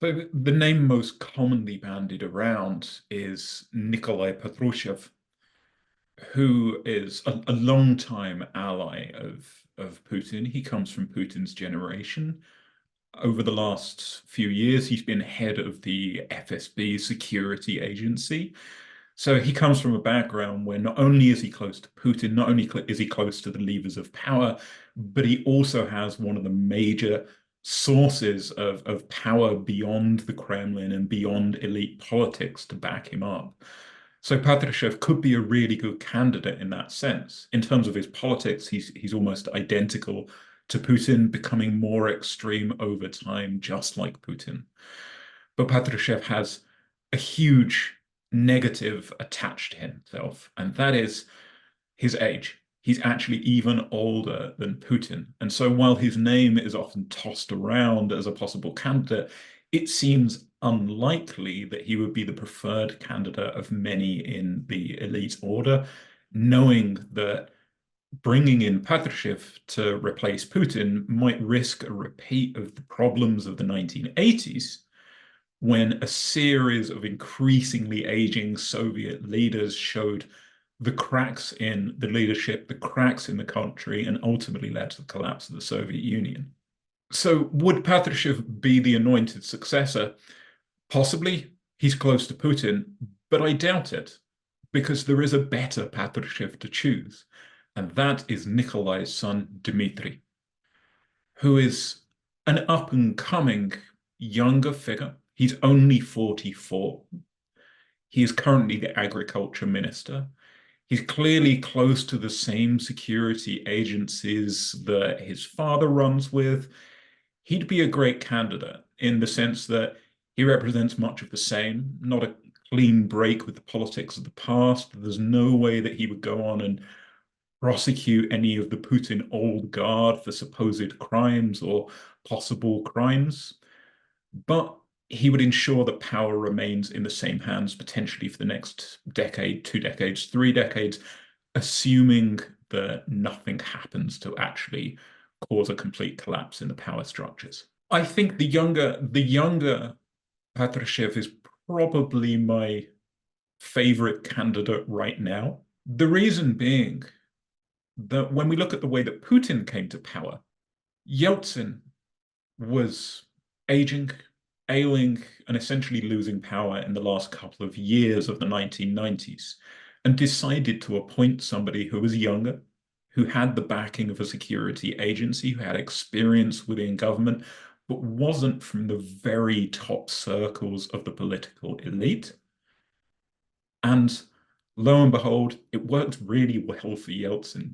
So the name most commonly bandied around is Nikolai Patrushev, who is a long-time ally of Putin. He comes from Putin's generation. Over the last few years, he's been head of the FSB security agency. So he comes from a background where not only is he close to Putin, not only is he close to the levers of power, but he also has one of the major sources of power beyond the Kremlin and beyond elite politics to back him up. So Patrushev could be a really good candidate in that sense. In terms of his politics, he's almost identical to Putin, becoming more extreme over time, just like Putin. But Patrushev has a huge negative attached to himself, and that is his age. He's actually even older than Putin. And so while his name is often tossed around as a possible candidate, it seems unlikely that he would be the preferred candidate of many in the elite order, knowing that bringing in Patrushev to replace Putin might risk a repeat of the problems of the 1980s, when a series of increasingly aging Soviet leaders showed the cracks in the leadership, the cracks in the country, and ultimately led to the collapse of the Soviet Union. So would Patrushev be the anointed successor? Possibly. He's close to Putin, but I doubt it, because there is a better Patrushev to choose, and that is Nikolai's son, Dmitry, who is an up-and-coming younger figure. He's only 44. He is currently the agriculture minister. He's clearly close to the same security agencies that his father runs with. He'd be a great candidate in the sense that he represents much of the same, not a clean break with the politics of the past. There's no way that he would go on and prosecute any of the Putin old guard for supposed crimes or possible crimes. But he would ensure that power remains in the same hands potentially for the next decade, 2 decades, 3 decades, assuming that nothing happens to actually cause a complete collapse in the power structures. I think the younger Patrushev is probably my favorite candidate right now. The reason being that when we look at the way that Putin came to power, Yeltsin was aging, ailing, and essentially losing power in the last couple of years of the 1990s, and decided to appoint somebody who was younger, who had the backing of a security agency, who had experience within government, but wasn't from the very top circles of the political elite. And lo and behold, it worked really well for Yeltsin.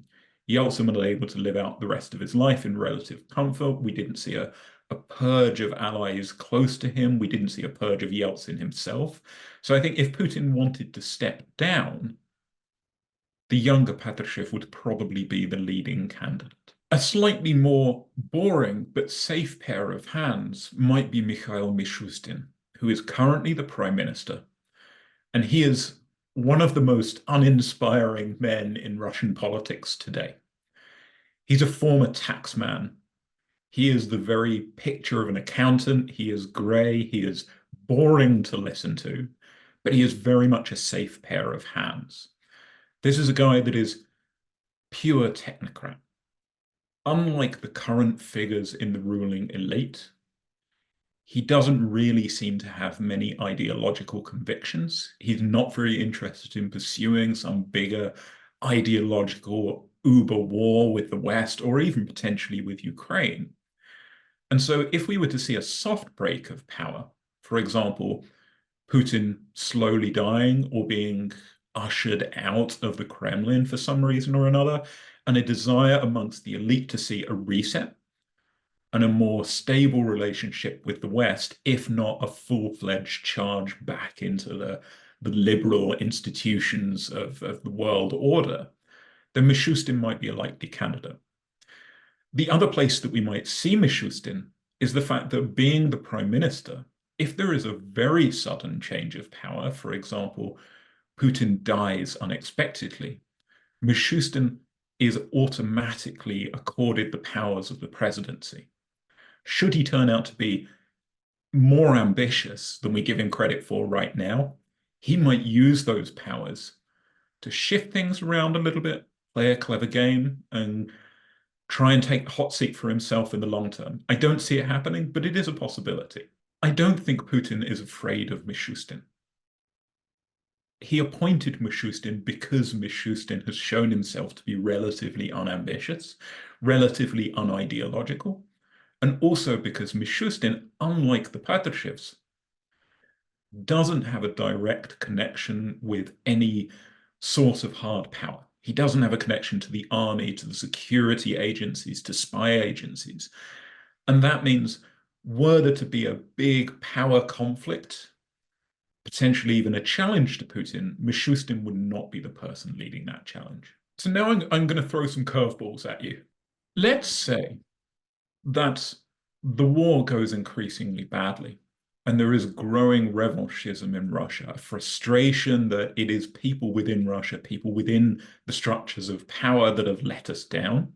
Yeltsin was able to live out the rest of his life in relative comfort. We didn't see a purge of allies close to him. We didn't see a purge of Yeltsin himself. So I think if Putin wanted to step down, the younger Patrushev would probably be the leading candidate. A slightly more boring but safe pair of hands might be Mikhail Mishustin, who is currently the prime minister. And he is one of the most uninspiring men in Russian politics today. He's a former taxman. He is the very picture of an accountant. He is grey. He is boring to listen to, but he is very much a safe pair of hands. This is a guy that is pure technocrat. Unlike the current figures in the ruling elite, he doesn't really seem to have many ideological convictions. He's not very interested in pursuing some bigger ideological uber war with the West or even potentially with Ukraine. And so if we were to see a soft break of power, for example, Putin slowly dying or being ushered out of the Kremlin for some reason or another, and a desire amongst the elite to see a reset and a more stable relationship with the West, if not a full-fledged charge back into the liberal institutions of the world order, then Mishustin might be a likely candidate. The other place that we might see Mishustin is the fact that being the prime minister, if there is a very sudden change of power, for example, Putin dies unexpectedly, Mishustin is automatically accorded the powers of the presidency. Should he turn out to be more ambitious than we give him credit for right now. He might use those powers to shift things around a little bit, play a clever game, and try and take the hot seat for himself in the long term. I don't see it happening, but it is a possibility. I don't think Putin is afraid of Mishustin. He appointed Mishustin because Mishustin has shown himself to be relatively unambitious, relatively unideological, and also because Mishustin, unlike the Patrushevs, doesn't have a direct connection with any source of hard power. He doesn't have a connection to the army, to the security agencies, to spy agencies. And that means were there to be a big power conflict, potentially even a challenge to Putin, Mishustin would not be the person leading that challenge. So now I'm going to throw some curveballs at you. Let's say that the war goes increasingly badly, and there is growing revanchism in Russia, a frustration that it is people within Russia, people within the structures of power that have let us down.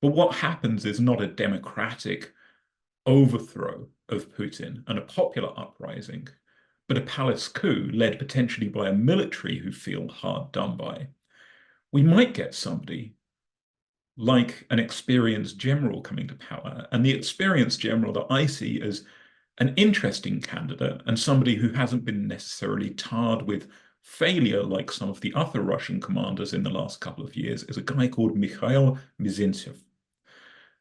But what happens is not a democratic overthrow of Putin and a popular uprising, but a palace coup led potentially by a military who feel hard done by. We might get somebody like an experienced general coming to power, and the experienced general that I see as an interesting candidate and somebody who hasn't been necessarily tarred with failure like some of the other Russian commanders in the last couple of years is a guy called Mikhail Mishustin.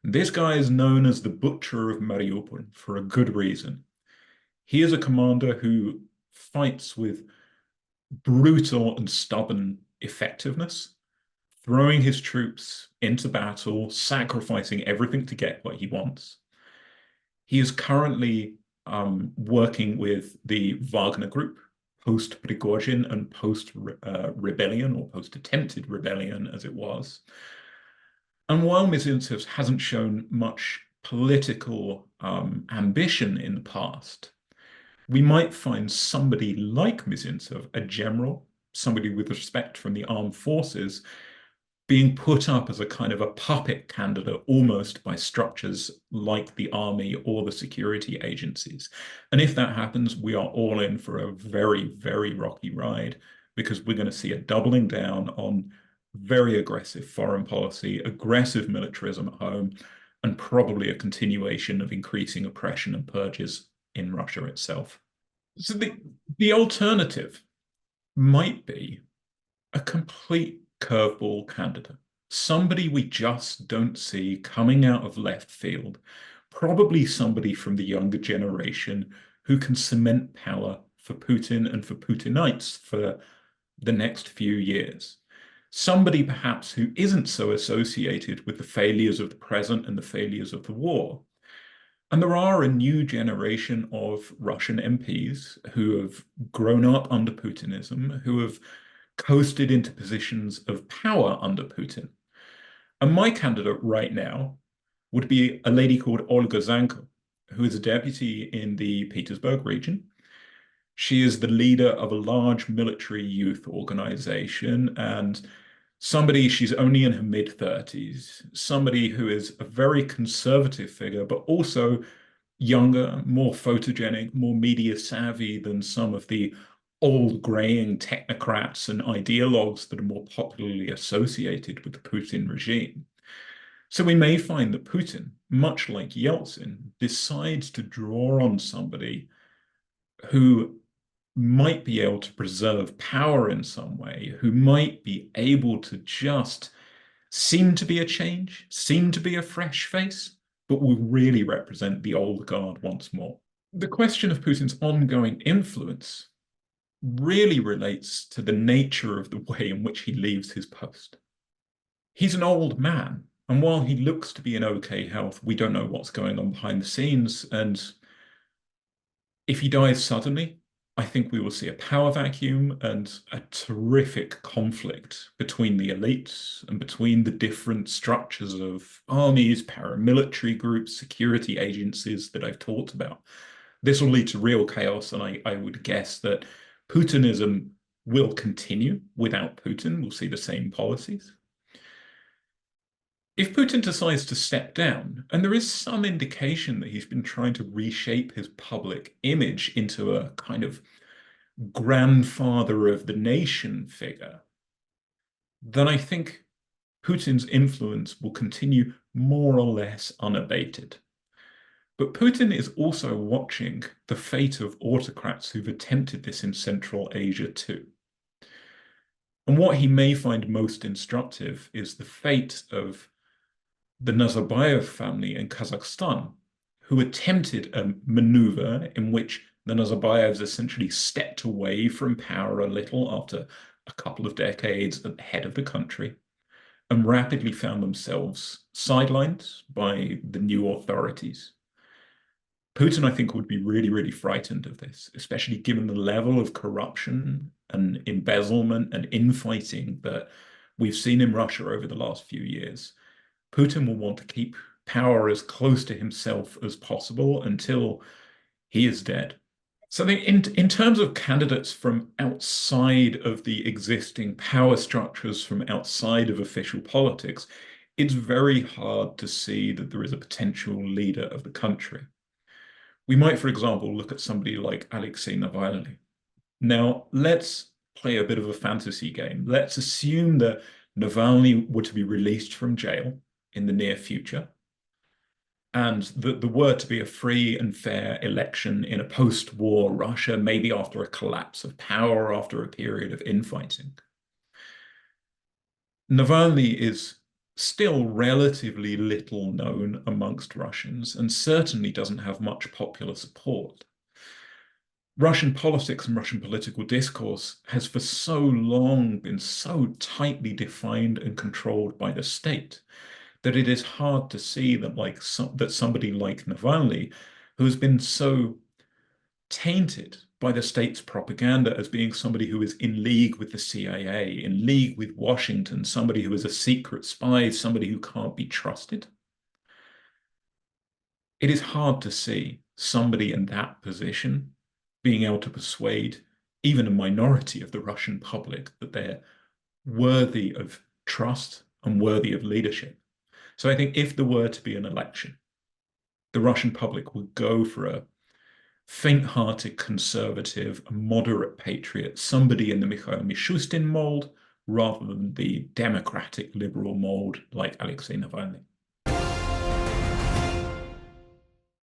This guy is known as the Butcher of Mariupol for a good reason. He is a commander who fights with brutal and stubborn effectiveness, throwing his troops into battle, sacrificing everything to get what he wants. He is currently working with the Wagner Group, post-Prigozhin and post-rebellion, or post-attempted rebellion, as it was. And while Mishustin hasn't shown much political ambition in the past, we might find somebody like Mishustin, a general, somebody with respect from the armed forces, being put up as a kind of a puppet candidate almost by structures like the army or the security agencies. And if that happens, we are all in for a very, very rocky ride, because we're going to see a doubling down on very aggressive foreign policy, aggressive militarism at home, and probably a continuation of increasing oppression and purges in Russia itself. So the alternative might be a complete curveball candidate, somebody we just don't see coming out of left field, probably somebody from the younger generation who can cement power for Putin and for Putinites for the next few years. Somebody perhaps who isn't so associated with the failures of the present and the failures of the war. And there are a new generation of Russian MPs who have grown up under Putinism, who have coasted into positions of power under Putin. And my candidate right now would be a lady called Olga Zanko, who is a deputy in the Petersburg region. She is the leader of a large military youth organization, and she's only in her mid-30s, somebody who is a very conservative figure, but also younger, more photogenic, more media savvy than some of the old graying technocrats and ideologues that are more popularly associated with the Putin regime. So we may find that Putin, much like Yeltsin, decides to draw on somebody who might be able to preserve power in some way, who might be able to just seem to be a change, seem to be a fresh face, but will really represent the old guard once more. The question of Putin's ongoing influence really relates to the nature of the way in which he leaves his post. He's an old man, and while he looks to be in okay health, we don't know what's going on behind the scenes, and if he dies suddenly, I think we will see a power vacuum and a terrific conflict between the elites and between the different structures of armies, paramilitary groups, security agencies that I've talked about. This will lead to real chaos, and I would guess that Putinism will continue without Putin. We'll see the same policies. If Putin decides to step down, and there is some indication that he's been trying to reshape his public image into a kind of grandfather of the nation figure, then I think Putin's influence will continue more or less unabated. But Putin is also watching the fate of autocrats who've attempted this in Central Asia too. And what he may find most instructive is the fate of the Nazarbayev family in Kazakhstan, who attempted a maneuver in which the Nazarbayevs essentially stepped away from power a little after a couple of decades at the head of the country and rapidly found themselves sidelined by the new authorities. Putin, I think, would be really, really frightened of this, especially given the level of corruption and embezzlement and infighting that we've seen in Russia over the last few years. Putin will want to keep power as close to himself as possible until he is dead. So I think in terms of candidates from outside of the existing power structures, from outside of official politics, it's very hard to see that there is a potential leader of the country. We might, for example, look at somebody like Alexei Navalny. Now, let's play a bit of a fantasy game. Let's assume that Navalny were to be released from jail in the near future, and that there were to be a free and fair election in a post-war Russia, maybe after a collapse of power, after a period of infighting. Navalny is still relatively little known amongst Russians and certainly doesn't have much popular support. Russian politics and Russian political discourse has for so long been so tightly defined and controlled by the state that it is hard to see that that somebody like Navalny, who has been so tainted by the state's propaganda as being somebody who is in league with the CIA, in league with Washington, somebody who is a secret spy, somebody who can't be trusted. It is hard to see somebody in that position being able to persuade even a minority of the Russian public that they're worthy of trust and worthy of leadership. So I think if there were to be an election, the Russian public would go for a faint-hearted conservative, a moderate patriot, somebody in the Mikhail Mishustin mold, rather than the democratic liberal mold like Alexei Navalny.